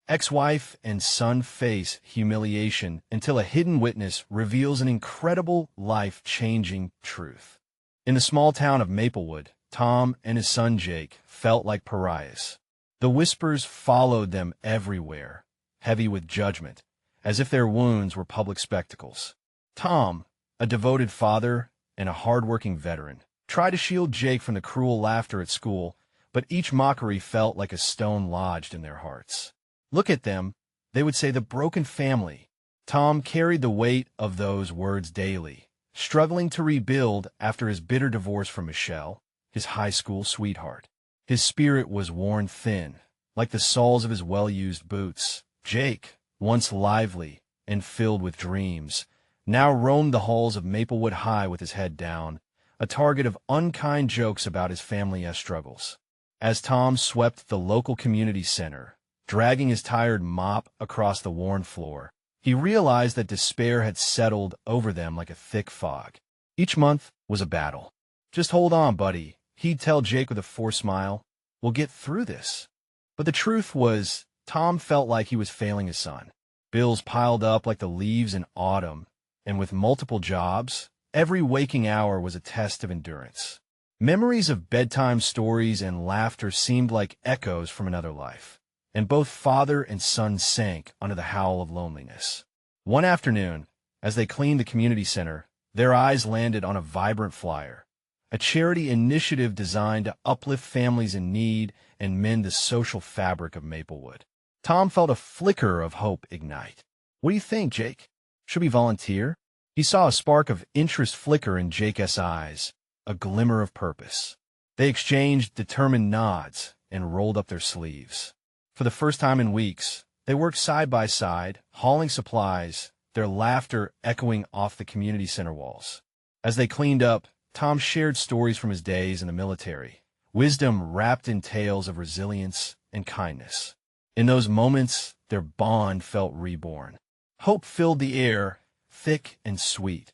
Ex-wife and son face humiliation until a hidden witness reveals an incredible, life-changing truth. In the small town of Maplewood, Tom and his son Jake felt like pariahs. The whispers followed them everywhere, heavy with judgment, as if their wounds were public spectacles. Tom, a devoted father and a hard-working veteran, tried to shield Jake from the cruel laughter at school, but each mockery felt like a stone lodged in their hearts. Look at them, they would say, the broken family. Tom carried the weight of those words daily, struggling to rebuild after his bitter divorce from Michelle, his high school sweetheart. His spirit was worn thin, like the soles of his well-used boots. Jake, once lively and filled with dreams, now roamed the halls of Maplewood High with his head down, a target of unkind jokes about his family struggles. As Tom swept the local community center, dragging his tired mop across the worn floor, he realized that despair had settled over them like a thick fog. Each month was a battle. "Just hold on, buddy," he'd tell Jake with a forced smile. "We'll get through this." But the truth was, Tom felt like he was failing his son. Bills piled up like the leaves in autumn, and with multiple jobs, every waking hour was a test of endurance. Memories of bedtime stories and laughter seemed like echoes from another life, and both father and son sank under the howl of loneliness. One afternoon, as they cleaned the community center, their eyes landed on a vibrant flyer, a charity initiative designed to uplift families in need and mend the social fabric of Maplewood. Tom felt a flicker of hope ignite. "What do you think, Jake? Should we volunteer?" He saw a spark of interest flicker in Jake's eyes, a glimmer of purpose. They exchanged determined nods and rolled up their sleeves. For the first time in weeks, they worked side by side, hauling supplies, their laughter echoing off the community center walls. As they cleaned up, Tom shared stories from his days in the military, wisdom wrapped in tales of resilience and kindness. In those moments, their bond felt reborn. Hope filled the air, thick and sweet.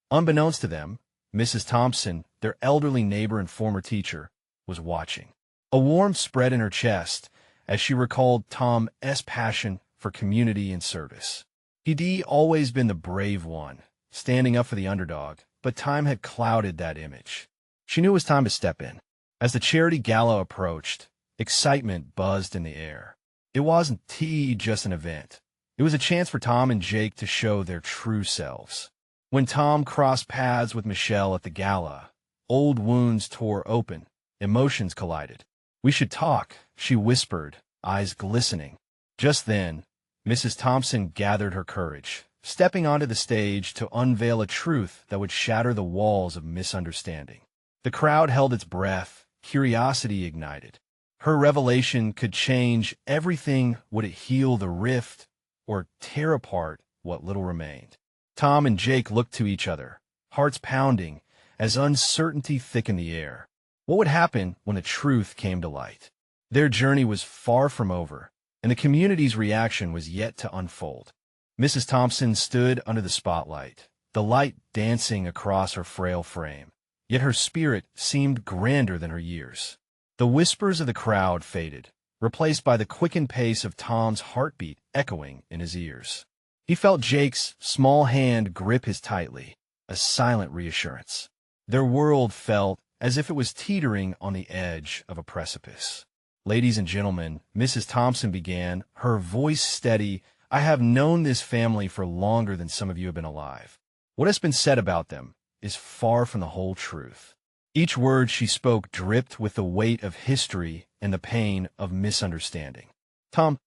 Unbeknownst to them, Mrs. Thompson, their elderly neighbor and former teacher, was watching. A warmth spread in her chest as she recalled Tom's passion for community and service. He'd always been the brave one, standing up for the underdog, but time had clouded that image. She knew it was time to step in. As the charity gala approached, excitement buzzed in the air. It wasn't just an event. It was a chance for Tom and Jake to show their true selves. When Tom crossed paths with Michelle at the gala, old wounds tore open, emotions collided. "We should talk," she whispered, eyes glistening. Just then, Mrs. Thompson gathered her courage, stepping onto the stage to unveil a truth that would shatter the walls of misunderstanding. The crowd held its breath, curiosity ignited. Her revelation could change everything. Would it heal the rift or tear apart what little remained? Tom and Jake looked to each other, hearts pounding, as uncertainty thickened the air. What would happen when the truth came to light? Their journey was far from over, and the community's reaction was yet to unfold. Mrs. Thompson stood under the spotlight, the light dancing across her frail frame, yet her spirit seemed grander than her years. The whispers of the crowd faded, replaced by the quickened pace of Tom's heartbeat echoing in his ears. He felt Jake's small hand grip his tightly, a silent reassurance. Their world felt as if it was teetering on the edge of a precipice. "Ladies and gentlemen," Mrs. Thompson began, her voice steady, "I have known this family for longer than some of you have been alive. What has been said about them is far from the whole truth." Each word she spoke dripped with the weight of history and the pain of misunderstanding. Tom's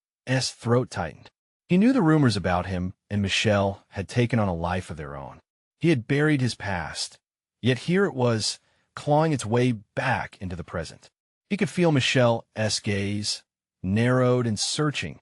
throat tightened. He knew the rumors about him and Michelle had taken on a life of their own. He had buried his past, yet here it was, clawing its way back into the present. He could feel Michelle's gaze, narrowed and searching,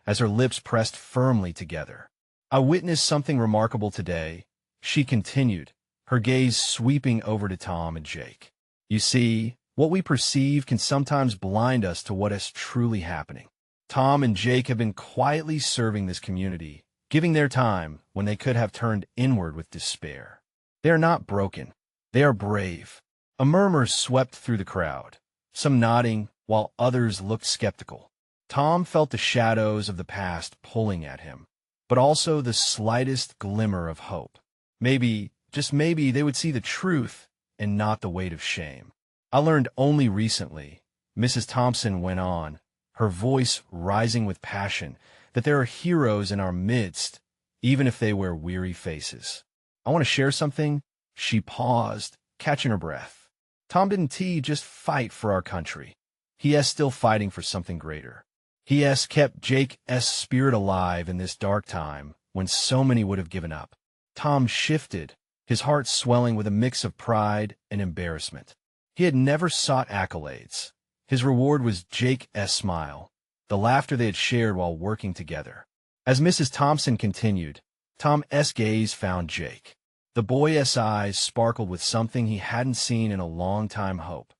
as her lips pressed firmly together. "I witnessed something remarkable today," she continued, her gaze sweeping over to Tom and Jake. "You see, what we perceive can sometimes blind us to what is truly happening. Tom and Jake have been quietly serving this community, giving their time when they could have turned inward with despair. They are not broken. They are brave." A murmur swept through the crowd, some nodding while others looked skeptical. Tom felt the shadows of the past pulling at him, but also the slightest glimmer of hope. Maybe, just maybe, they would see the truth and not the weight of shame. I learned only recently, Mrs. Thompson went on, her voice rising with passion, that there are heroes in our midst, even if they wear weary faces. I want to share something. She paused, catching her breath. Tom didn't just fight for our country. He is still fighting for something greater. He has kept Jake's spirit alive in this dark time when so many would have given up. Tom shifted, his heart swelling with a mix of pride and embarrassment. He had never sought accolades. His reward was Jake's smile, the laughter they had shared while working together. As Mrs. Thompson continued, Tom's gaze found Jake. The boy's eyes sparkled with something he hadn't seen in a long time: hope.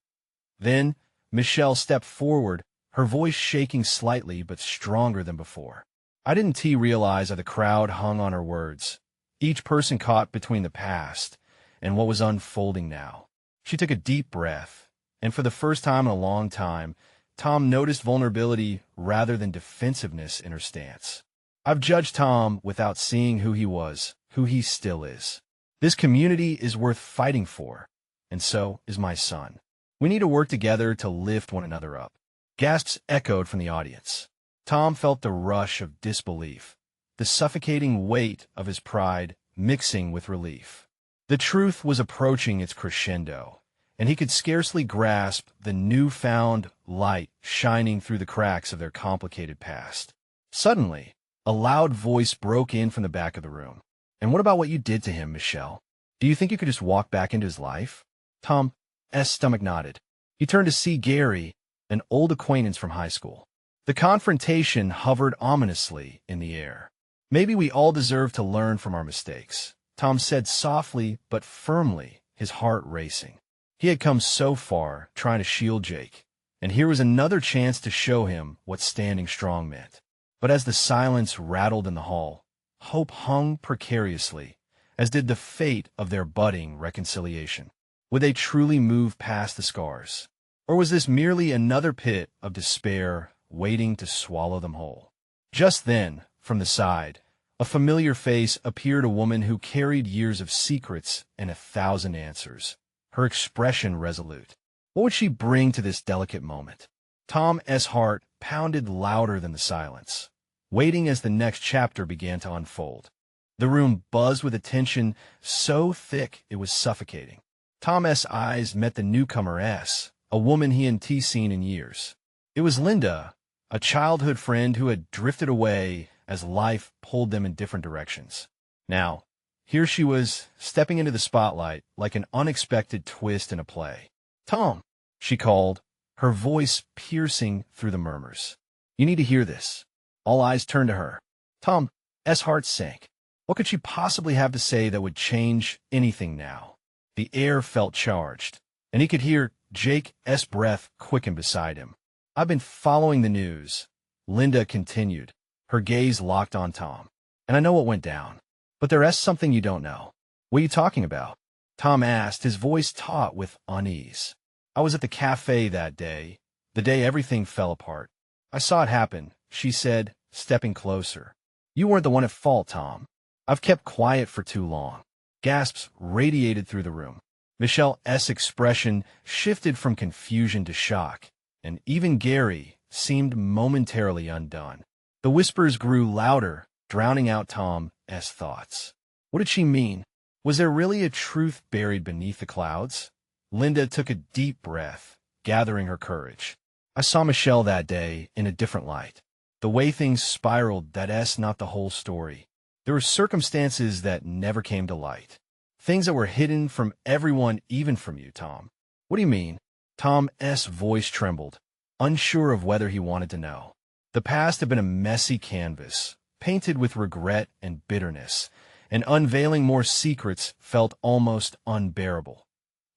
Then, Michelle stepped forward, her voice shaking slightly but stronger than before. I didn't realize how the crowd hung on her words, each person caught between the past and what was unfolding now. She took a deep breath, and for the first time in a long time, Tom noticed vulnerability rather than defensiveness in her stance. I've judged Tom without seeing who he was, who he still is. This community is worth fighting for, and so is my son. We need to work together to lift one another up. Gasps echoed from the audience. Tom felt the rush of disbelief, the suffocating weight of his pride mixing with relief. The truth was approaching its crescendo, and he could scarcely grasp the newfound light shining through the cracks of their complicated past. Suddenly, a loud voice broke in from the back of the room. "And what about what you did to him, Michelle? Do you think you could just walk back into his life?" Tom's stomach nodded. He turned to see Gary, an old acquaintance from high school. The confrontation hovered ominously in the air. "Maybe we all deserve to learn from our mistakes," Tom said softly but firmly, his heart racing. He had come so far trying to shield Jake, and here was another chance to show him what standing strong meant. But as the silence rattled in the hall, hope hung precariously, as did the fate of their budding reconciliation. Would they truly move past the scars? Or was this merely another pit of despair waiting to swallow them whole? Just then, from the side, a familiar face appeared, a woman who carried years of secrets and 1,000 answers, her expression resolute. What would she bring to this delicate moment? Tom's heart pounded louder than the silence, waiting as the next chapter began to unfold. The room buzzed with attention so thick it was suffocating. Tom's eyes met the newcomer's, a woman he hadn't seen in years. It was Linda, a childhood friend who had drifted away as life pulled them in different directions. Now, here she was, stepping into the spotlight like an unexpected twist in a play. "Tom," she called, her voice piercing through the murmurs. "You need to hear this." All eyes turned to her. Tom's heart sank. What could she possibly have to say that would change anything now? The air felt charged, and he could hear Jake's breath quicken beside him. "I've been following the news," Linda continued, her gaze locked on Tom. "And I know what went down. But there's something you don't know." "What are you talking about?" Tom asked, his voice taut with unease. "I was at the cafe that day, the day everything fell apart. I saw it happen," she said, stepping closer. "You weren't the one at fault, Tom. I've kept quiet for too long." Gasps radiated through the room. Michelle's expression shifted from confusion to shock, and even Gary seemed momentarily undone. The whispers grew louder, drowning out Tom's thoughts. What did she mean? Was there really a truth buried beneath the clouds? Linda took a deep breath, gathering her courage. "I saw Michelle that day in a different light. The way things spiraled, that's not the whole story. There were circumstances that never came to light. Things that were hidden from everyone, even from you, Tom." "What do you mean?" Tom's voice trembled, unsure of whether he wanted to know. The past had been a messy canvas, painted with regret and bitterness, and unveiling more secrets felt almost unbearable.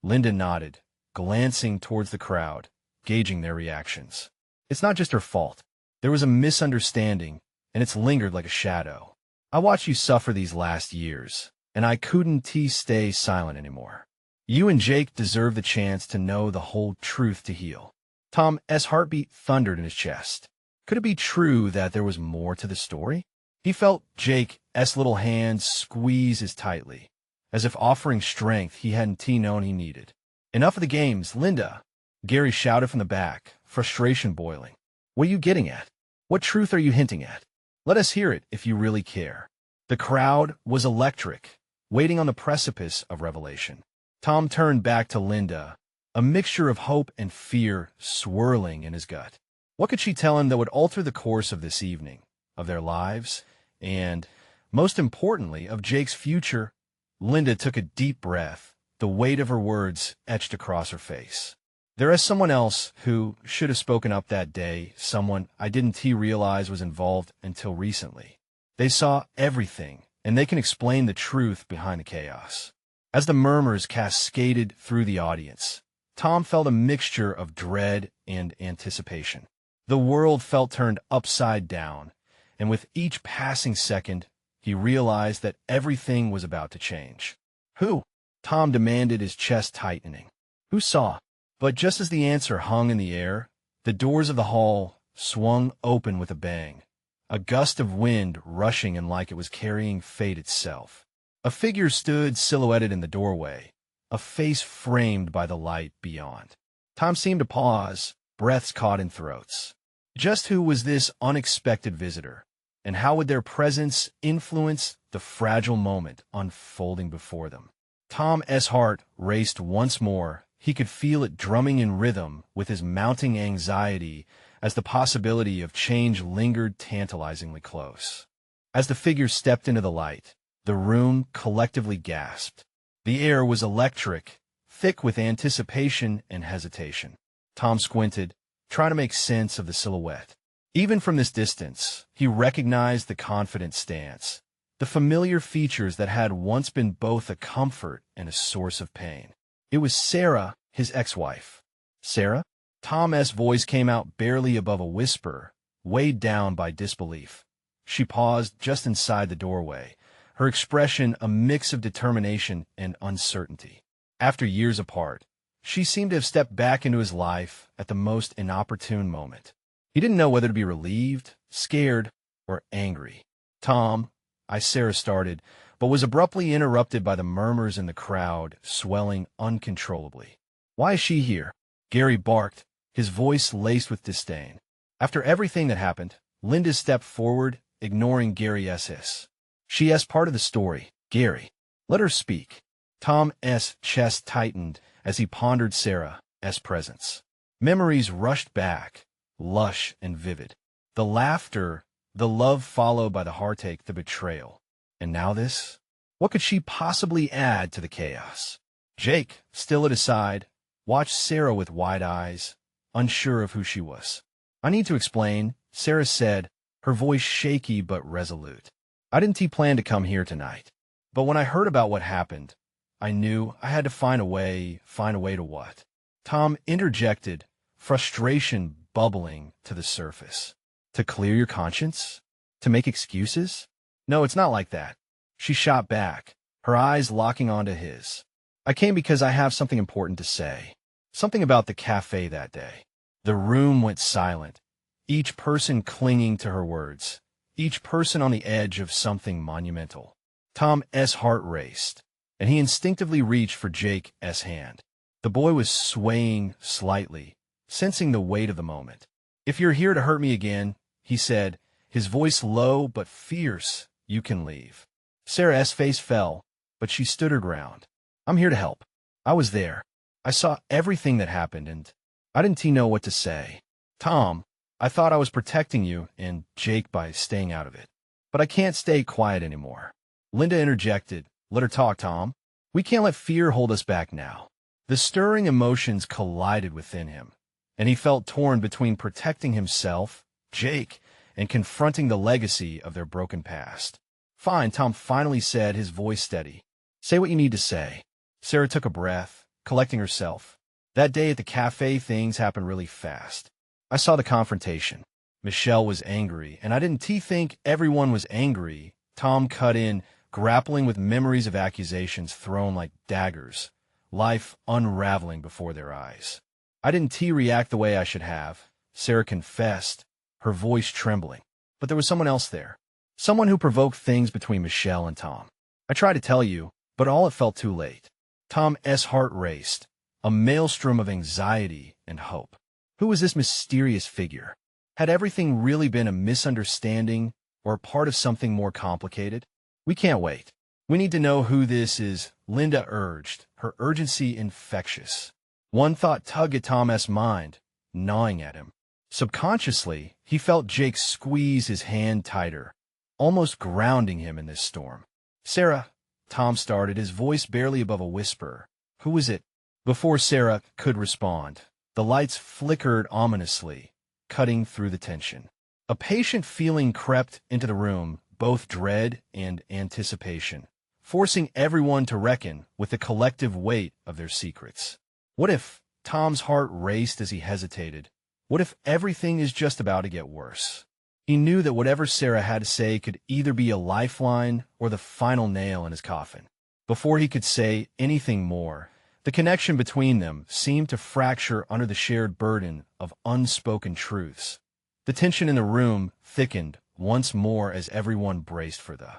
Linda nodded, glancing towards the crowd, gauging their reactions. "It's not just her fault. There was a misunderstanding, and it's lingered like a shadow. I watched you suffer these last years, and I couldn't stay silent anymore. You and Jake deserve the chance to know the whole truth to heal." Tom's heartbeat thundered in his chest. Could it be true that there was more to the story? He felt Jake's little hands squeeze as tightly, as if offering strength he hadn't known he needed. "Enough of the games, Linda!" Gary shouted from the back, frustration boiling. "What are you getting at? What truth are you hinting at? Let us hear it if you really care." The crowd was electric, waiting on the precipice of revelation. Tom turned back to Linda, a mixture of hope and fear swirling in his gut. What could she tell him that would alter the course of this evening, of their lives, and, most importantly, of Jake's future? Linda took a deep breath, the weight of her words etched across her face. "There is someone else who should have spoken up that day, someone I didn't realize was involved until recently. They saw everything, and they can explain the truth behind the chaos." As the murmurs cascaded through the audience, Tom felt a mixture of dread and anticipation. The world felt turned upside down, and with each passing second, he realized that everything was about to change. "Who?" Tom demanded, his chest tightening. "Who saw?" But just as the answer hung in the air, the doors of the hall swung open with a bang, a gust of wind rushing in like it was carrying fate itself. A figure stood silhouetted in the doorway, a face framed by the light beyond. Tom seemed to pause, breaths caught in throats. Just who was this unexpected visitor, and how would their presence influence the fragile moment unfolding before them? Tom's heart raced once more. He could feel it drumming in rhythm with his mounting anxiety as the possibility of change lingered tantalizingly close. As the figure stepped into the light, the room collectively gasped. The air was electric, thick with anticipation and hesitation. Tom squinted, trying to make sense of the silhouette. Even from this distance, he recognized the confident stance, the familiar features that had once been both a comfort and a source of pain. It was Sarah, his ex-wife. "Sarah?" Tom's voice came out barely above a whisper, weighed down by disbelief. She paused just inside the doorway, her expression a mix of determination and uncertainty. After years apart, she seemed to have stepped back into his life at the most inopportune moment. He didn't know whether to be relieved, scared, or angry. "Tom," Sarah started, but was abruptly interrupted by the murmurs in the crowd, swelling uncontrollably. "Why is she here?" Gary barked, his voice laced with disdain. After everything that happened, Linda stepped forward, ignoring Gary's hiss. "She's part of the story, Gary. Let her speak." Tom's chest tightened as he pondered Sarah's presence. Memories rushed back, lush and vivid. The laughter, the love followed by the heartache, the betrayal. And now this? What could she possibly add to the chaos? Jake, still at his side, watched Sarah with wide eyes, unsure of who she was. "I need to explain," Sarah said, her voice shaky but resolute. "I didn't plan to come here tonight. But when I heard about what happened, I knew I had to find a way to what?" Tom interjected, frustration bubbling to the surface. "To clear your conscience? To make excuses?" "No, it's not like that." She shot back, her eyes locking onto his. "I came because I have something important to say. Something about the cafe that day." The room went silent, each person clinging to her words, each person on the edge of something monumental. Tom's heart raced, and he instinctively reached for Jake's hand. The boy was swaying slightly, sensing the weight of the moment. "If you're here to hurt me again," he said, his voice low but fierce, "you can leave." Sarah's face fell, but she stood her ground. "I'm here to help. I was there. I saw everything that happened, and I didn't know what to say. Tom, I thought I was protecting you and Jake by staying out of it. But I can't stay quiet anymore." Linda interjected, "Let her talk, Tom. We can't let fear hold us back now." The stirring emotions collided within him, and he felt torn between protecting himself, Jake, and confronting the legacy of their broken past. "Fine," Tom finally said, his voice steady. "Say what you need to say." Sarah took a breath, collecting herself. "That day at the cafe, things happened really fast. I saw the confrontation. Michelle was angry, and I didn't think everyone was angry." Tom cut in, grappling with memories of accusations thrown like daggers, life unraveling before their eyes. "I didn't react the way I should have," Sarah confessed, her voice trembling. But there was someone else there. Someone who provoked things between Michelle and Tom. I tried to tell you, but all it felt too late. Tom's heart raced, a maelstrom of anxiety and hope. Who was this mysterious figure? Had everything really been a misunderstanding or part of something more complicated? We can't wait. We need to know who this is, Linda urged, her urgency infectious. One thought tugged at Tom's mind, gnawing at him. Subconsciously, he felt Jake squeeze his hand tighter, almost grounding him in this storm. Sarah, Tom started, his voice barely above a whisper. Who is it? Before Sarah could respond, the lights flickered ominously, cutting through the tension. A patient feeling crept into the room, both dread and anticipation, forcing everyone to reckon with the collective weight of their secrets. What if? Tom's heart raced as he hesitated. What if everything is just about to get worse? He knew that whatever Sarah had to say could either be a lifeline or the final nail in his coffin. Before he could say anything more, the connection between them seemed to fracture under the shared burden of unspoken truths. The tension in the room thickened once more as everyone braced for the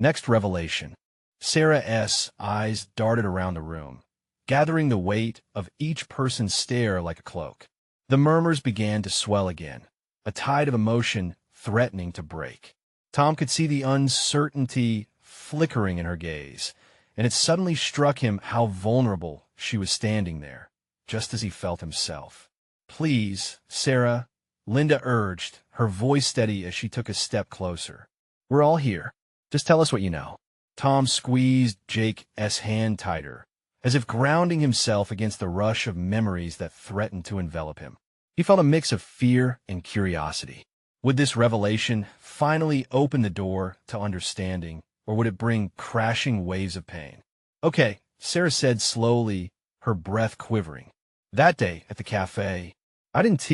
next revelation. Sarah's eyes darted around the room, gathering the weight of each person's stare like a cloak. The murmurs began to swell again, a tide of emotion threatening to break. Tom could see the uncertainty flickering in her gaze, and it suddenly struck him how vulnerable she was standing there, just as he felt himself. Please, Sarah, Linda urged, her voice steady as she took a step closer. We're all here. Just tell us what you know. Tom squeezed Jake's hand tighter, as if grounding himself against the rush of memories that threatened to envelop him. He felt a mix of fear and curiosity. Would this revelation finally open the door to understanding, or would it bring crashing waves of pain? Okay, Sarah said slowly, her breath quivering. That day at the cafe, I didn't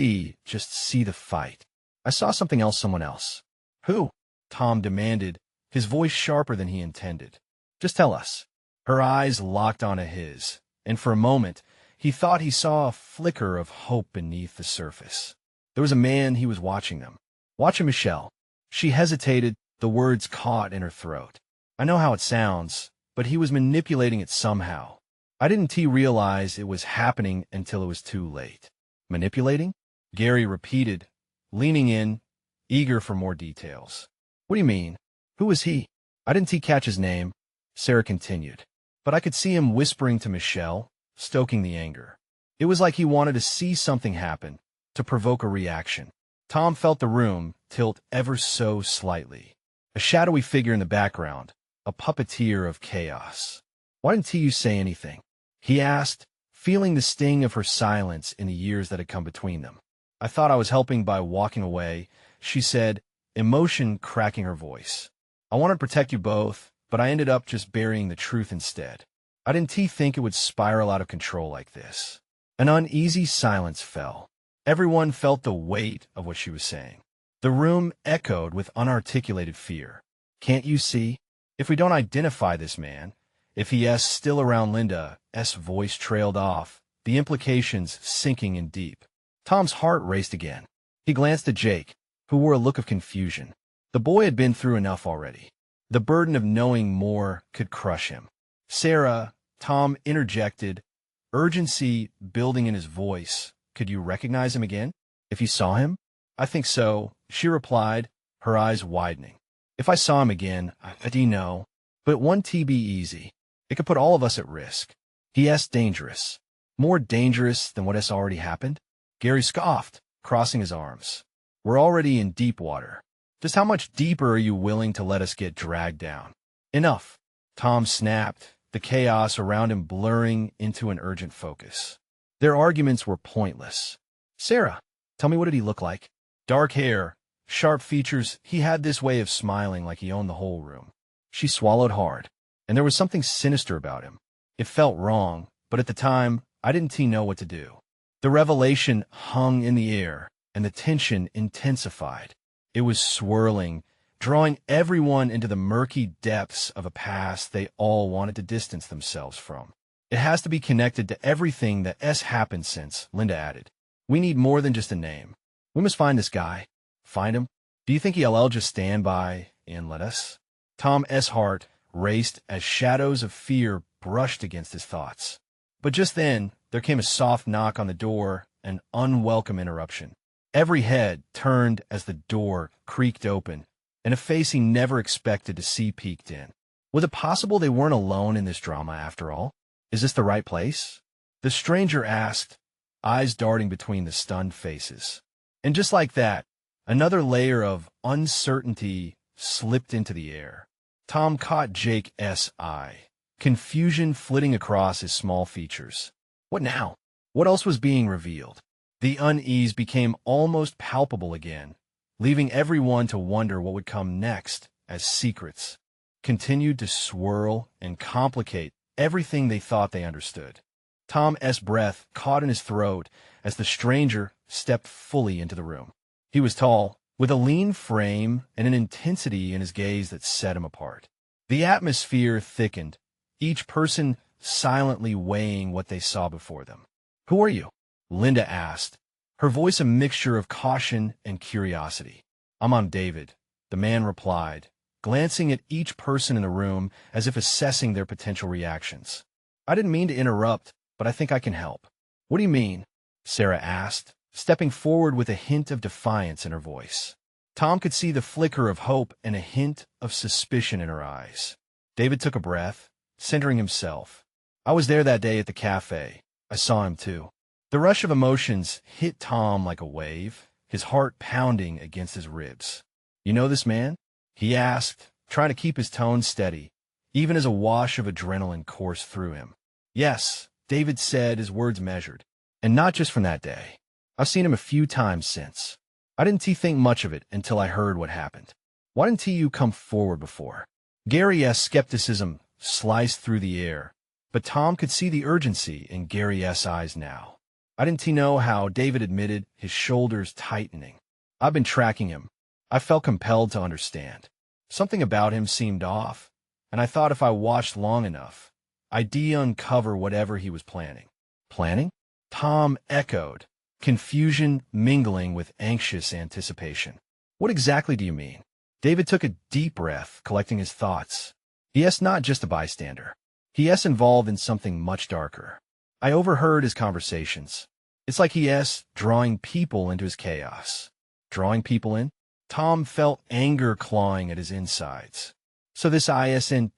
just see the fight. I saw something else, someone else. Who? Tom demanded, his voice sharper than he intended. Just tell us. Her eyes locked onto his, and for a moment, he thought he saw a flicker of hope beneath the surface. There was a man he was watching them. Watching Michelle. She hesitated, the words caught in her throat. I know how it sounds, but he was manipulating it somehow. I didn't realize it was happening until it was too late. Manipulating? Gary repeated, leaning in, eager for more details. What do you mean? Who was he? I didn't catch his name, Sarah continued. But I could see him whispering to Michelle, stoking the anger. It was like he wanted to see something happen, to provoke a reaction. Tom felt the room tilt ever so slightly. A shadowy figure in the background, a puppeteer of chaos. Why didn't you say anything? He asked, feeling the sting of her silence in the years that had come between them. I thought I was helping by walking away, she said, emotion cracking her voice. I wanted to protect you both, but I ended up just burying the truth instead. I didn't think it would spiral out of control like this. An uneasy silence fell. Everyone felt the weight of what she was saying. The room echoed with unarticulated fear. Can't you see? If we don't identify this man, if he's still around, Linda's voice trailed off, the implications sinking in deep. Tom's heart raced again. He glanced at Jake, who wore a look of confusion. The boy had been through enough already. The burden of knowing more could crush him. Sarah, Tom interjected, urgency building in his voice. Could you recognize him again? If you saw him? I think so, she replied, her eyes widening. If I saw him again, I'd know. But won't be easy. It could put all of us at risk. He's dangerous. More dangerous than what has already happened? Gary scoffed, crossing his arms. We're already in deep water. Just how much deeper are you willing to let us get dragged down? Enough. Tom snapped, the chaos around him blurring into an urgent focus. Their arguments were pointless. Sarah, tell me, what did he look like? Dark hair, sharp features. He had this way of smiling like he owned the whole room. She swallowed hard, and there was something sinister about him. It felt wrong, but at the time, I didn't know what to do. The revelation hung in the air, and the tension intensified. It was swirling, drawing everyone into the murky depths of a past they all wanted to distance themselves from. It has to be connected to everything that has happened since, Linda added. We need more than just a name. We must find this guy. Find him? Do you think he'll just stand by and let us? Tom's heart raced as shadows of fear brushed against his thoughts. But just then, there came a soft knock on the door, an unwelcome interruption. Every head turned as the door creaked open, and a face he never expected to see peeked in. Was it possible they weren't alone in this drama after all? Is this the right place? The stranger asked, eyes darting between the stunned faces. And just like that, another layer of uncertainty slipped into the air. Tom caught Jake's eye, confusion flitting across his small features. What now? What else was being revealed? The unease became almost palpable again, leaving everyone to wonder what would come next as secrets continued to swirl and complicate everything they thought they understood. Tom's breath caught in his throat as the stranger stepped fully into the room. He was tall, with a lean frame and an intensity in his gaze that set him apart. The atmosphere thickened, each person silently weighing what they saw before them. "Who are you?" Linda asked, her voice a mixture of caution and curiosity. "I'm David," the man replied, glancing at each person in the room as if assessing their potential reactions. "I didn't mean to interrupt, but I think I can help." "What do you mean?" Sarah asked, stepping forward with a hint of defiance in her voice. Tom could see the flicker of hope and a hint of suspicion in her eyes. David took a breath, centering himself. "I was there that day at the cafe. I saw him too." The rush of emotions hit Tom like a wave, his heart pounding against his ribs. "You know this man?" he asked, trying to keep his tone steady, even as a wash of adrenaline coursed through him. "Yes," David said, his words measured. "And not just from that day. I've seen him a few times since. I didn't think much of it until I heard what happened. Why didn't you come forward before?" Gary's skepticism sliced through the air, but Tom could see the urgency in Gary's eyes now. "I didn't know how," David admitted, his shoulders tightening. "I've been tracking him. I felt compelled to understand. Something about him seemed off, and I thought if I watched long enough, I'd uncover whatever he was planning." "Planning?" Tom echoed, confusion mingling with anxious anticipation. "What exactly do you mean?" David took a deep breath, collecting his thoughts. "He's not just a bystander. He's involved in something much darker. I overheard his conversations. It's like he's drawing people into his chaos." "Drawing people in?" Tom felt anger clawing at his insides. "So this isn't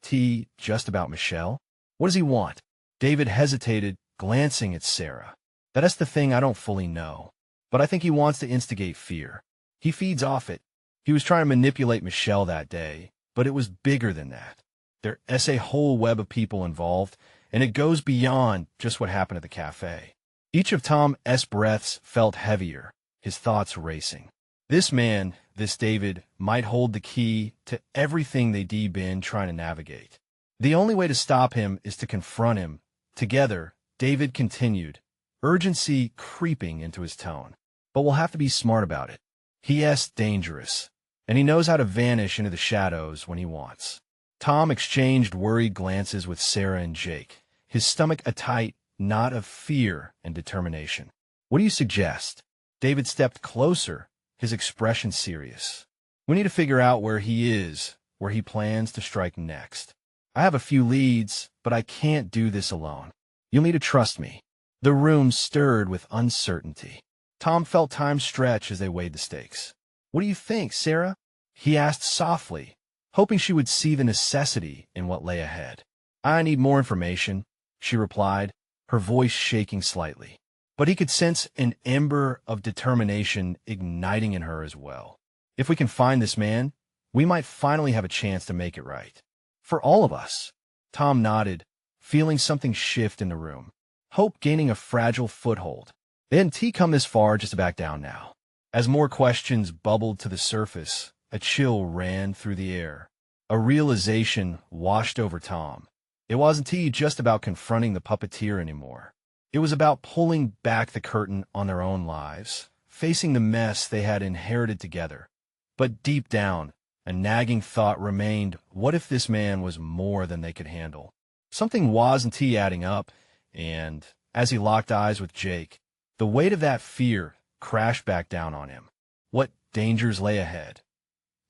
just about Michelle? What does he want?" David hesitated, glancing at Sarah. "That's the thing I don't fully know. But I think he wants to instigate fear. He feeds off it. He was trying to manipulate Michelle that day, but it was bigger than that. There's a whole web of people involved, and it goes beyond just what happened at the cafe." Each of Tom's breaths felt heavier, his thoughts racing. This man, this David, might hold the key to everything they'd been trying to navigate. The only way to stop him is to confront him. Together, David continued, urgency creeping into his tone. "But we'll have to be smart about it. He's dangerous, and he knows how to vanish into the shadows when he wants." Tom exchanged worried glances with Sarah and Jake, his stomach a tight knot of fear and determination. "What do you suggest?" David stepped closer, his expression serious. "We need to figure out where he is, where he plans to strike next. I have a few leads, but I can't do this alone. You'll need to trust me." The room stirred with uncertainty. Tom felt time stretch as they weighed the stakes. "What do you think, Sarah?" he asked softly, hoping she would see the necessity in what lay ahead. "I need more information," she replied, her voice shaking slightly. But he could sense an ember of determination igniting in her as well. "If we can find this man, we might finally have a chance to make it right. For all of us." Tom nodded, feeling something shift in the room. Hope gaining a fragile foothold. They hadn't come this far just to back down now. As more questions bubbled to the surface, a chill ran through the air. A realization washed over Tom. It wasn't just about confronting the puppeteer anymore. It was about pulling back the curtain on their own lives, facing the mess they had inherited together. But deep down, a nagging thought remained, what if this man was more than they could handle? Something wasn't adding up, and, as he locked eyes with Jake, the weight of that fear crashed back down on him. What dangers lay ahead.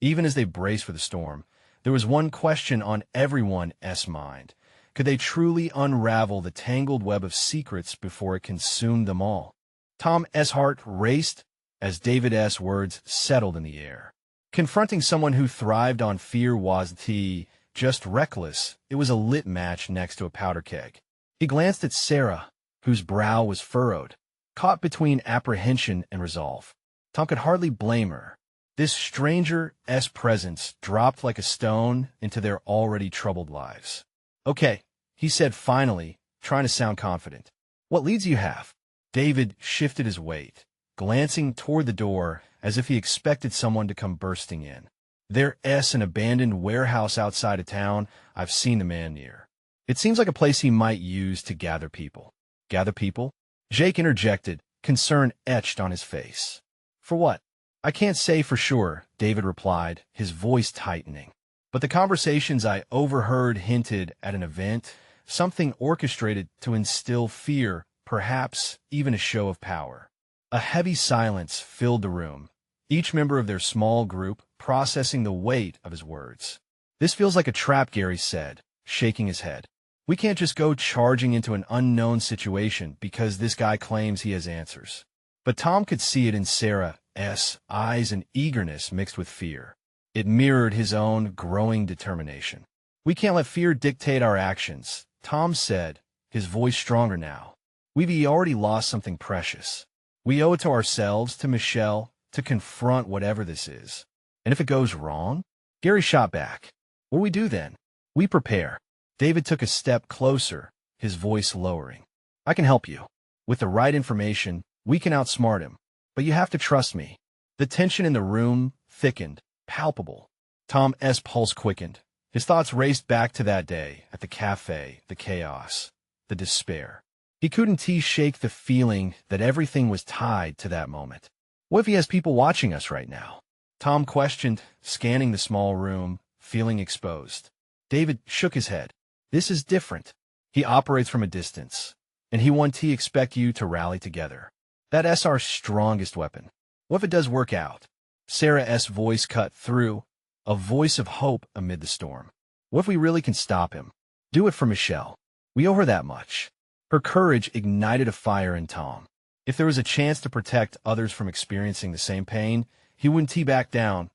Even as they braced for the storm, there was one question on everyone's mind. Could they truly unravel the tangled web of secrets before it consumed them all? Tom's heart raced as David's words settled in the air. Confronting someone who thrived on fear wasn't just reckless, it was a lit match next to a powder keg. He glanced at Sarah, whose brow was furrowed, caught between apprehension and resolve. Tom could hardly blame her. This stranger's presence dropped like a stone into their already troubled lives. "Okay," he said finally, trying to sound confident. "What leads you have?" David shifted his weight, glancing toward the door as if he expected someone to come bursting in. "There's an abandoned warehouse outside of town I've seen the man near. It seems like a place he might use to gather people." "Gather people?" Jake interjected, concern etched on his face. "For what?" "I can't say for sure," David replied, his voice tightening. "But the conversations I overheard hinted at an event, something orchestrated to instill fear, perhaps even a show of power." A heavy silence filled the room, each member of their small group processing the weight of his words. "This feels like a trap," Gary said, shaking his head. "We can't just go charging into an unknown situation because this guy claims he has answers." But Tom could see it in Sarah's eyes, an eagerness mixed with fear. It mirrored his own growing determination. "We can't let fear dictate our actions," Tom said, his voice stronger now. "We've already lost something precious. We owe it to ourselves, to Michelle, to confront whatever this is. And if it goes wrong?" Gary shot back. "What do we do then?" "We prepare." David took a step closer, his voice lowering. "I can help you. With the right information, we can outsmart him. But you have to trust me." The tension in the room thickened, palpable. Tom's pulse quickened. His thoughts raced back to that day, at the cafe, the chaos, the despair. He couldn't shake the feeling that everything was tied to that moment. What if he has people watching us right now? Tom questioned, scanning the small room, feeling exposed. David shook his head. "This is different. He operates from a distance, and he wants to expect you to rally together. That's our strongest weapon. What if it does work out?" Sarah's voice cut through, a voice of hope amid the storm. "What if we really can stop him? Do it for Michelle. We owe her that much." Her courage ignited a fire in Tom. If there was a chance to protect others from experiencing the same pain, he wouldn't back down.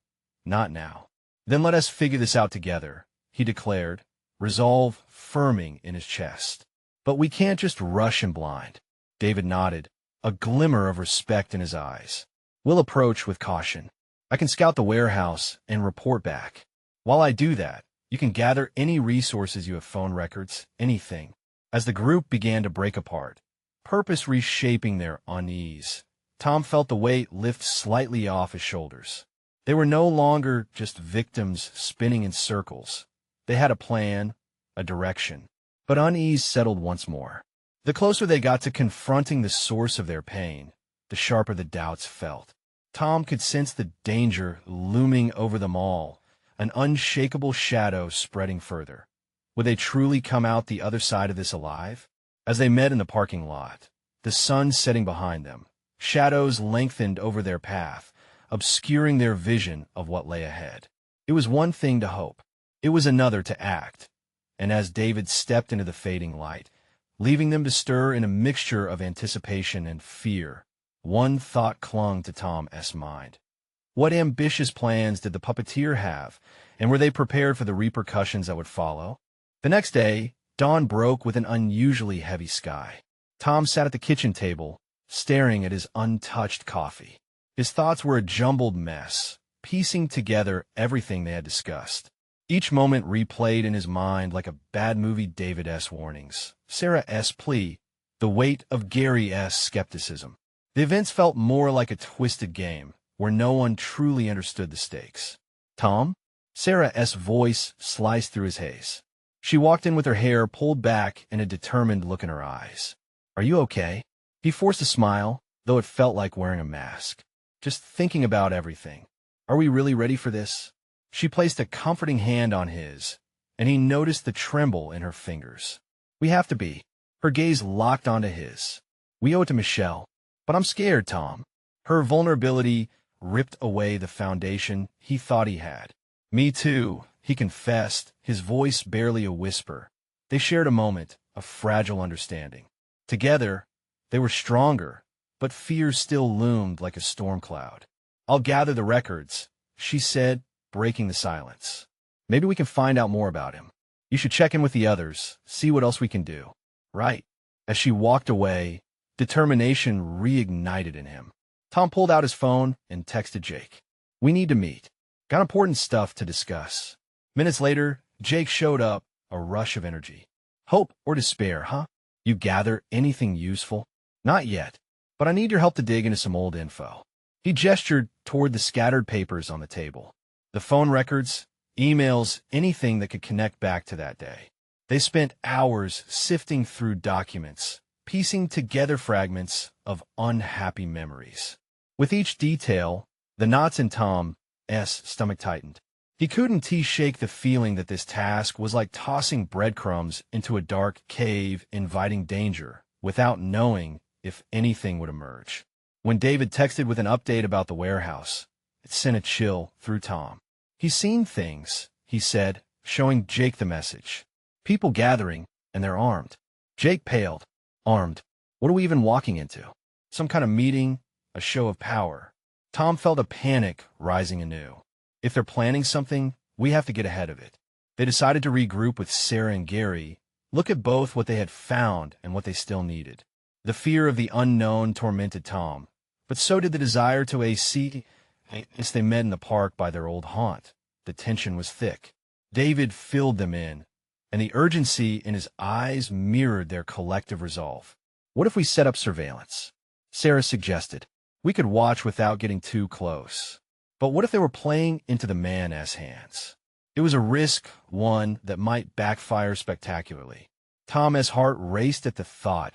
Not now. "Then let us figure this out together," he declared, resolve firming in his chest. "But we can't just rush him blind." David nodded, a glimmer of respect in his eyes. "We'll approach with caution. I can scout the warehouse and report back. While I do that, you can gather any resources you have, phone records, anything." As the group began to break apart, purpose reshaping their unease, Tom felt the weight lift slightly off his shoulders. They were no longer just victims spinning in circles. They had a plan, a direction. But unease settled once more. The closer they got to confronting the source of their pain, the sharper the doubts felt. Tom could sense the danger looming over them all, an unshakable shadow spreading further. Would they truly come out the other side of this alive? As they met in the parking lot, the sun setting behind them, shadows lengthened over their path, obscuring their vision of what lay ahead. It was one thing to hope. It was another to act. And as David stepped into the fading light, leaving them to stir in a mixture of anticipation and fear, one thought clung to Tom's mind. What ambitious plans did the puppeteer have, and were they prepared for the repercussions that would follow? The next day, dawn broke with an unusually heavy sky. Tom sat at the kitchen table, staring at his untouched coffee. His thoughts were a jumbled mess, piecing together everything they had discussed. Each moment replayed in his mind like a bad movie. David's warnings, Sarah's plea, the weight of Gary's skepticism. The events felt more like a twisted game, where no one truly understood the stakes. "Tom?" Sarah's voice sliced through his haze. She walked in with her hair pulled back and a determined look in her eyes. "Are you okay?" He forced a smile, though it felt like wearing a mask. "Just thinking about everything. Are we really ready for this?" She placed a comforting hand on his, and he noticed the tremble in her fingers. "We have to be." Her gaze locked onto his. "We owe it to Michelle. But I'm scared, Tom." Her vulnerability ripped away the foundation he thought he had. "Me too," he confessed, his voice barely a whisper. They shared a moment of fragile understanding. Together, they were stronger, but fear still loomed like a storm cloud. "I'll gather the records," she said, breaking the silence. "Maybe we can find out more about him. You should check in with the others, see what else we can do." "Right." As she walked away, determination reignited in him. Tom pulled out his phone and texted Jake. "We need to meet. Got important stuff to discuss." Minutes later, Jake showed up, a rush of energy. "Hope or despair, huh? You gather anything useful?" "Not yet, but I need your help to dig into some old info." He gestured toward the scattered papers on the table. The phone records, emails, anything that could connect back to that day. They spent hours sifting through documents, piecing together fragments of unhappy memories. With each detail, the knots in Tom's stomach tightened. He couldn't shake the feeling that this task was like tossing breadcrumbs into a dark cave inviting danger without knowing if anything would emerge. When David texted with an update about the warehouse, it sent a chill through Tom. "He's seen things," he said, showing Jake the message. "People gathering, and they're armed." Jake paled. "Armed? What are we even walking into? Some kind of meeting? A show of power?" Tom felt a panic rising anew. If they're planning something, we have to get ahead of it. They decided to regroup with Sarah and Gary, look at both what they had found and what they still needed. The fear of the unknown tormented Tom, but so did the desire to see as they met in the park by their old haunt. The tension was thick. David filled them in, and the urgency in his eyes mirrored their collective resolve. "What if we set up surveillance?" Sarah suggested. "We could watch without getting too close." But what if they were playing into the man's hands? It was a risk, one that might backfire spectacularly. Tom's heart raced at the thought.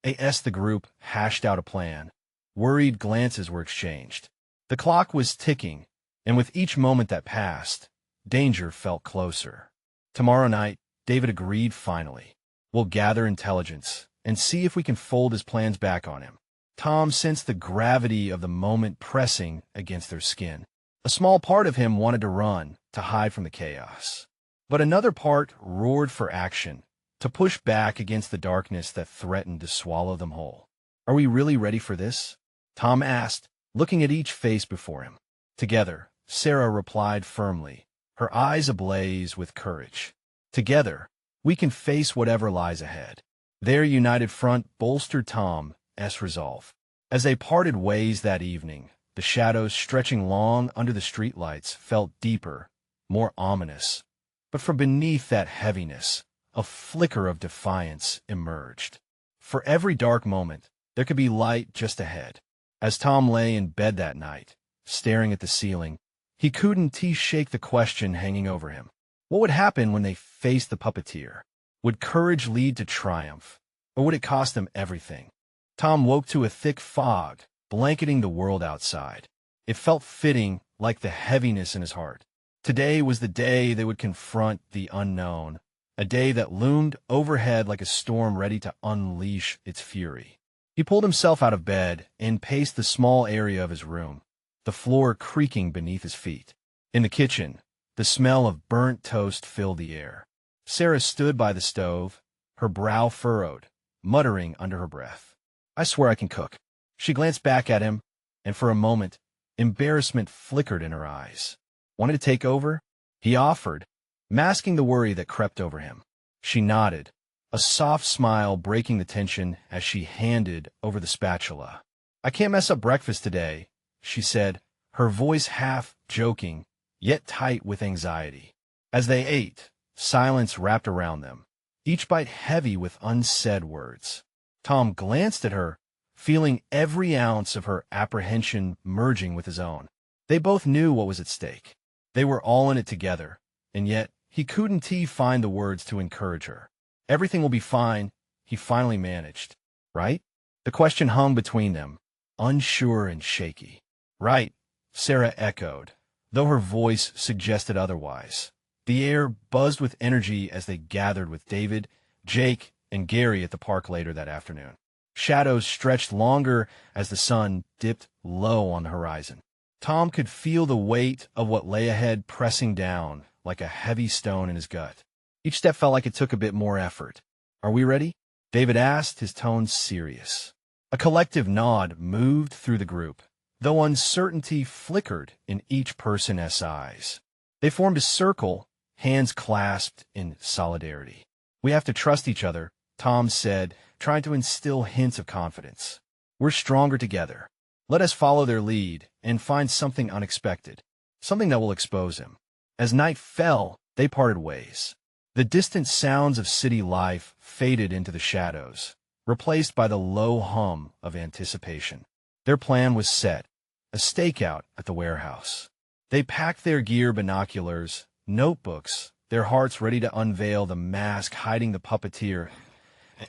The group hashed out a plan. Worried glances were exchanged. The clock was ticking, and with each moment that passed, danger felt closer. "Tomorrow night," David agreed finally. "We'll gather intelligence and see if we can fold his plans back on him." Tom sensed the gravity of the moment pressing against their skin. A small part of him wanted to run, to hide from the chaos. But another part roared for action, to push back against the darkness that threatened to swallow them whole. "Are we really ready for this?" Tom asked, looking at each face before him. "Together," Sarah replied firmly, her eyes ablaze with courage. "Together, we can face whatever lies ahead." Their united front bolstered Tom's resolve. As they parted ways that evening, the shadows stretching long under the streetlights felt deeper, more ominous. But from beneath that heaviness, a flicker of defiance emerged. For every dark moment, there could be light just ahead. As Tom lay in bed that night, staring at the ceiling, he couldn't shake the question hanging over him. What would happen when they faced the puppeteer? Would courage lead to triumph, or would it cost them everything? Tom woke to a thick fog, blanketing the world outside. It felt fitting, like the heaviness in his heart. Today was the day they would confront the unknown, a day that loomed overhead like a storm ready to unleash its fury. He pulled himself out of bed and paced the small area of his room, the floor creaking beneath his feet. In the kitchen, the smell of burnt toast filled the air. Sarah stood by the stove, her brow furrowed, muttering under her breath. "I swear I can cook." She glanced back at him, and for a moment, embarrassment flickered in her eyes. "Want to take over?" he offered, masking the worry that crept over him. She nodded, a soft smile breaking the tension as she handed over the spatula. "I can't mess up breakfast today," she said, her voice half joking, yet tight with anxiety. As they ate, silence wrapped around them, each bite heavy with unsaid words. Tom glanced at her, feeling every ounce of her apprehension merging with his own. They both knew what was at stake. They were all in it together, and yet he couldn't find the words to encourage her. "Everything will be fine," he finally managed. "Right?" The question hung between them, unsure and shaky. "Right," Sarah echoed, though her voice suggested otherwise. The air buzzed with energy as they gathered with David, Jake, and Gary at the park later that afternoon. Shadows stretched longer as the sun dipped low on the horizon. Tom could feel the weight of what lay ahead pressing down like a heavy stone in his gut. Each step felt like it took a bit more effort. "Are we ready?" David asked, his tone serious. A collective nod moved through the group, though uncertainty flickered in each person's eyes. They formed a circle, hands clasped in solidarity. "We have to trust each other," Tom said, trying to instill hints of confidence. "We're stronger together. Let us follow their lead and find something unexpected, something that will expose him." As night fell, they parted ways. The distant sounds of city life faded into the shadows, replaced by the low hum of anticipation. Their plan was set, a stakeout at the warehouse. They packed their gear, binoculars, notebooks, their hearts ready to unveil the mask hiding the puppeteer.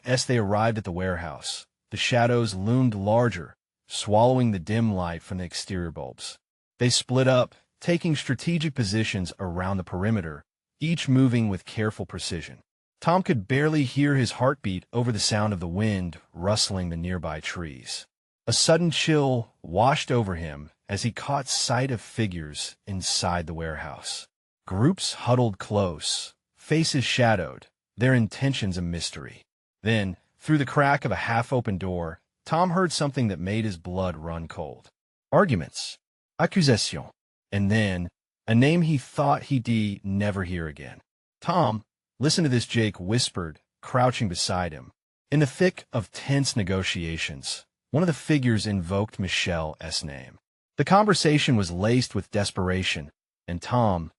As they arrived at the warehouse, the shadows loomed larger, swallowing the dim light from the exterior bulbs. They split up, taking strategic positions around the perimeter, each moving with careful precision. Tom could barely hear his heartbeat over the sound of the wind rustling the nearby trees. A sudden chill washed over him as he caught sight of figures inside the warehouse. Groups huddled close, faces shadowed, their intentions a mystery. Then, through the crack of a half-open door, Tom heard something that made his blood run cold. Arguments. Accusation. And then, a name he thought he'd never hear again. "Tom, listen to this," Jake whispered, crouching beside him. In the thick of tense negotiations, one of the figures invoked Michelle's name. The conversation was laced with desperation, and Tom's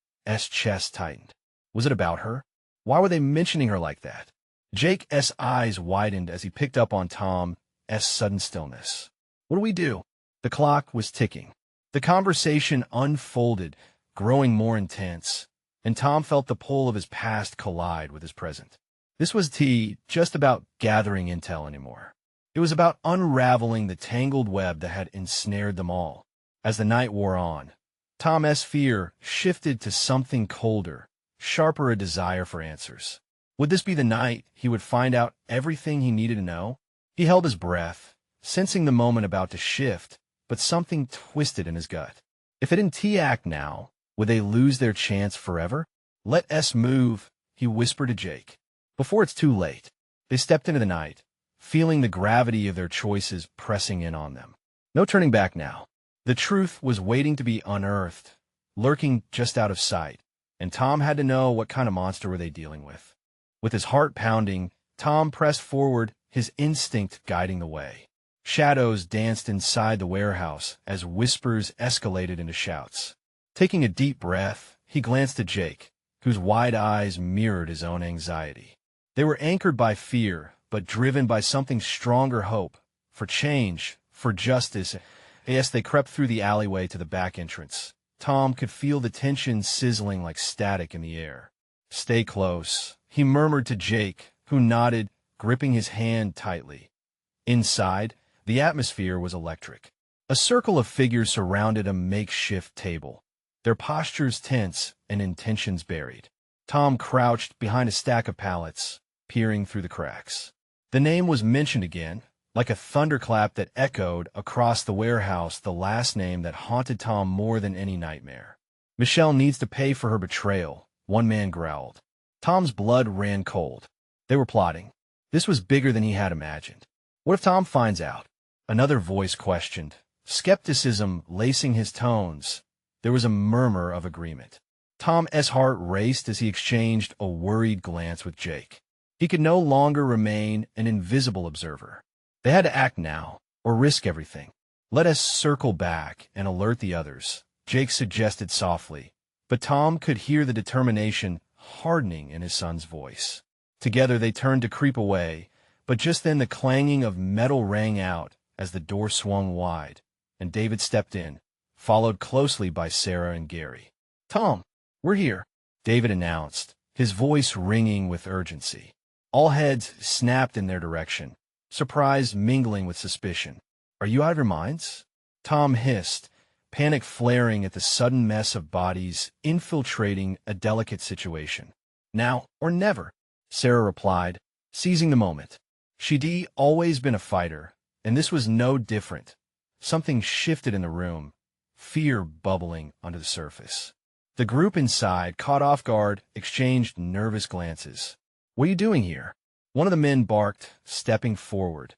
chest tightened. Was it about her? Why were they mentioning her like that? Jake's eyes widened as he picked up on Tom's sudden stillness. "What do we do?" The clock was ticking. The conversation unfolded, growing more intense, and Tom felt the pull of his past collide with his present. This was just about gathering intel anymore. It was about unraveling the tangled web that had ensnared them all. As the night wore on, Tom's fear shifted to something colder, sharper, a desire for answers. Would this be the night he would find out everything he needed to know? He held his breath, sensing the moment about to shift, but something twisted in his gut. If it didn't act now, would they lose their chance forever? "Let us move," he whispered to Jake. "Before it's too late." They stepped into the night, feeling the gravity of their choices pressing in on them. No turning back now. The truth was waiting to be unearthed, lurking just out of sight, and Tom had to know what kind of monster were they dealing with. With his heart pounding, Tom pressed forward, his instinct guiding the way. Shadows danced inside the warehouse as whispers escalated into shouts. Taking a deep breath, he glanced at Jake, whose wide eyes mirrored his own anxiety. They were anchored by fear, but driven by something stronger: hope, for change, for justice. As they crept through the alleyway to the back entrance, Tom could feel the tension sizzling like static in the air. "Stay close," he murmured to Jake, who nodded, gripping his hand tightly. Inside, the atmosphere was electric. A circle of figures surrounded a makeshift table, their postures tense and intentions buried. Tom crouched behind a stack of pallets, peering through the cracks. The name was mentioned again, like a thunderclap that echoed across the warehouse, the last name that haunted Tom more than any nightmare. "Michelle needs to pay for her betrayal," one man growled. Tom's blood ran cold. They were plotting. This was bigger than he had imagined. What if Tom finds out? Another voice questioned, skepticism lacing his tones. There was a murmur of agreement. Tom's heart raced as he exchanged a worried glance with Jake. He could no longer remain an invisible observer. They had to act now, or risk everything. "Let us circle back and alert the others," Jake suggested softly, but Tom could hear the determination hardening in his son's voice. Together they turned to creep away, but just then the clanging of metal rang out as the door swung wide, and David stepped in, followed closely by Sarah and Gary. "Tom, we're here," David announced, his voice ringing with urgency. All heads snapped in their direction, surprise mingling with suspicion. "Are you out of your minds?" Tom hissed, panic flaring at the sudden mess of bodies infiltrating a delicate situation. "Now or never," Sarah replied, seizing the moment. She'd always been a fighter, and this was no different. Something shifted in the room, fear bubbling under the surface. The group inside, caught off guard, exchanged nervous glances. "What are you doing here?" One of the men barked, stepping forward.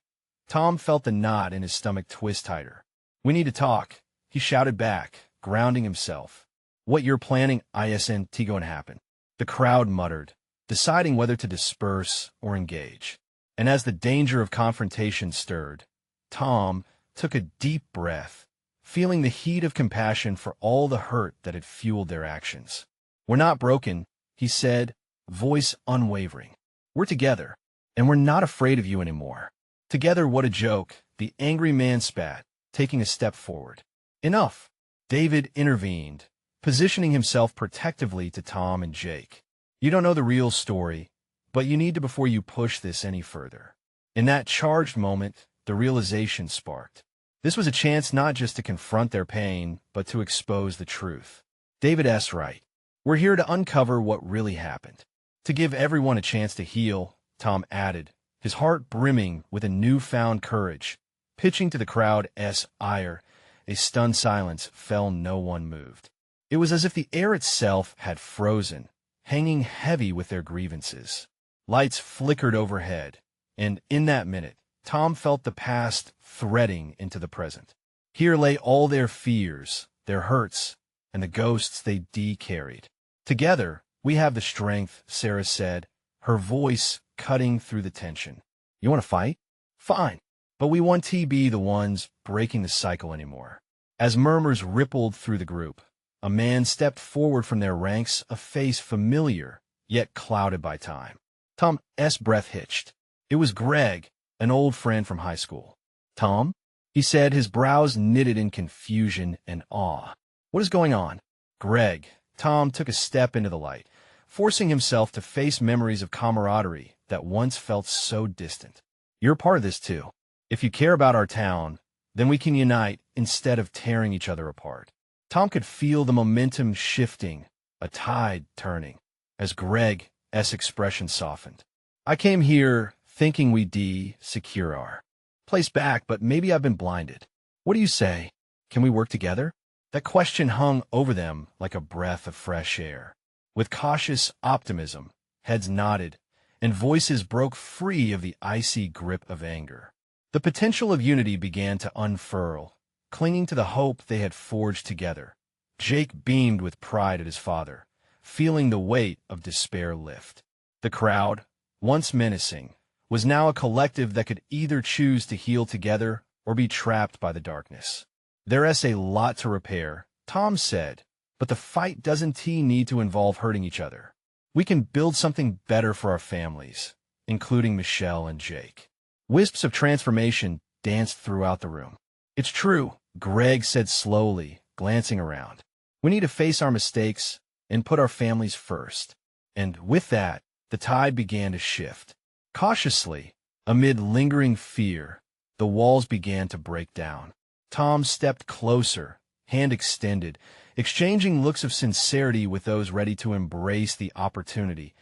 Tom felt the knot in his stomach twist tighter. "We need to talk," he shouted back, grounding himself. "What you're planning isn't going to happen." The crowd muttered, deciding whether to disperse or engage. And as the danger of confrontation stirred, Tom took a deep breath, feeling the heat of compassion for all the hurt that had fueled their actions. "We're not broken," he said, voice unwavering. "We're together, and we're not afraid of you anymore." "Together, what a joke," the angry man spat, taking a step forward. "Enough," David intervened, positioning himself protectively to Tom and Jake. "You don't know the real story, but you need to before you push this any further." In that charged moment, the realization sparked. This was a chance not just to confront their pain, but to expose the truth. David S. right. "We're here to uncover what really happened. To give everyone a chance to heal," Tom added, his heart brimming with a newfound courage. Pitching to the crowd's ire, a stunned silence fell. No one moved. It was as if the air itself had frozen, hanging heavy with their grievances. Lights flickered overhead, and in that minute, Tom felt the past threading into the present. Here lay all their fears, their hurts, and the ghosts they carried. "Together, we have the strength," Sarah said, her voice cutting through the tension. "You want to fight? Fine. But we won't be the ones breaking the cycle anymore." As murmurs rippled through the group, a man stepped forward from their ranks, a face familiar, yet clouded by time. Tom's breath hitched. It was Greg, an old friend from high school. "Tom?" he said, his brows knitted in confusion and awe. "What is going on?" "Greg." Tom took a step into the light, forcing himself to face memories of camaraderie that once felt so distant. "You're part of this too. If you care about our town, then we can unite instead of tearing each other apart." Tom could feel the momentum shifting, a tide turning, as Greg's expression softened. "I came here thinking we'd secure our place back, but maybe I've been blinded. What do you say? Can we work together?" That question hung over them like a breath of fresh air. With cautious optimism, heads nodded, and voices broke free of the icy grip of anger. The potential of unity began to unfurl, clinging to the hope they had forged together. Jake beamed with pride at his father, feeling the weight of despair lift. The crowd, once menacing, was now a collective that could either choose to heal together or be trapped by the darkness. "There's a lot to repair," Tom said, "but the fight doesn't need to involve hurting each other. We can build something better for our families, including Michelle and Jake." Wisps of transformation danced throughout the room. "It's true," Greg said slowly, glancing around. "We need to face our mistakes and put our families first." And with that, the tide began to shift. Cautiously, amid lingering fear, the walls began to break down. Tom stepped closer, hand extended, exchanging looks of sincerity with those ready to embrace the opportunity.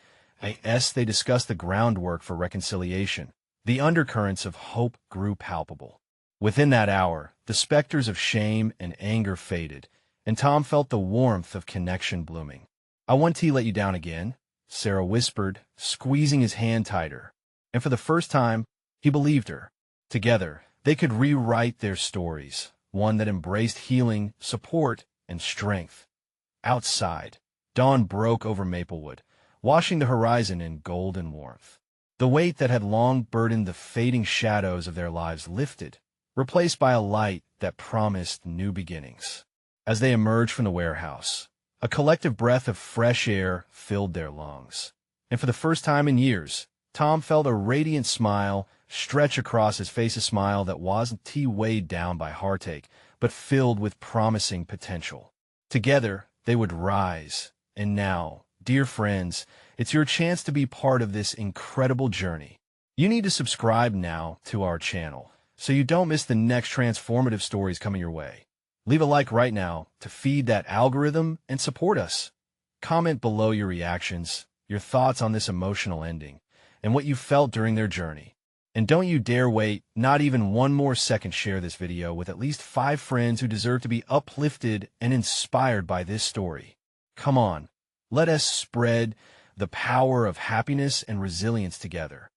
As they discussed the groundwork for reconciliation, the undercurrents of hope grew palpable. Within that hour, the specters of shame and anger faded, and Tom felt the warmth of connection blooming. "I want to let you down again," Sarah whispered, squeezing his hand tighter. And for the first time, he believed her. Together, they could rewrite their stories, one that embraced healing, support, and strength. Outside, dawn broke over Maplewood, washing the horizon in golden warmth. The weight that had long burdened the fading shadows of their lives lifted, replaced by a light that promised new beginnings. As they emerged from the warehouse, a collective breath of fresh air filled their lungs. And for the first time in years, Tom felt a radiant smile stretch across his face, a smile that wasn't weighed down by heartache, but filled with promising potential. Together, they would rise. And now, dear friends, it's your chance to be part of this incredible journey. You need to subscribe now to our channel, so you don't miss the next transformative stories coming your way. Leave a like right now to feed that algorithm and support us. Comment below your reactions, your thoughts on this emotional ending, and what you felt during their journey. And don't you dare wait, not even one more second. Share this video with at least 5 friends who deserve to be uplifted and inspired by this story. Come on, let us spread the power of happiness and resilience together.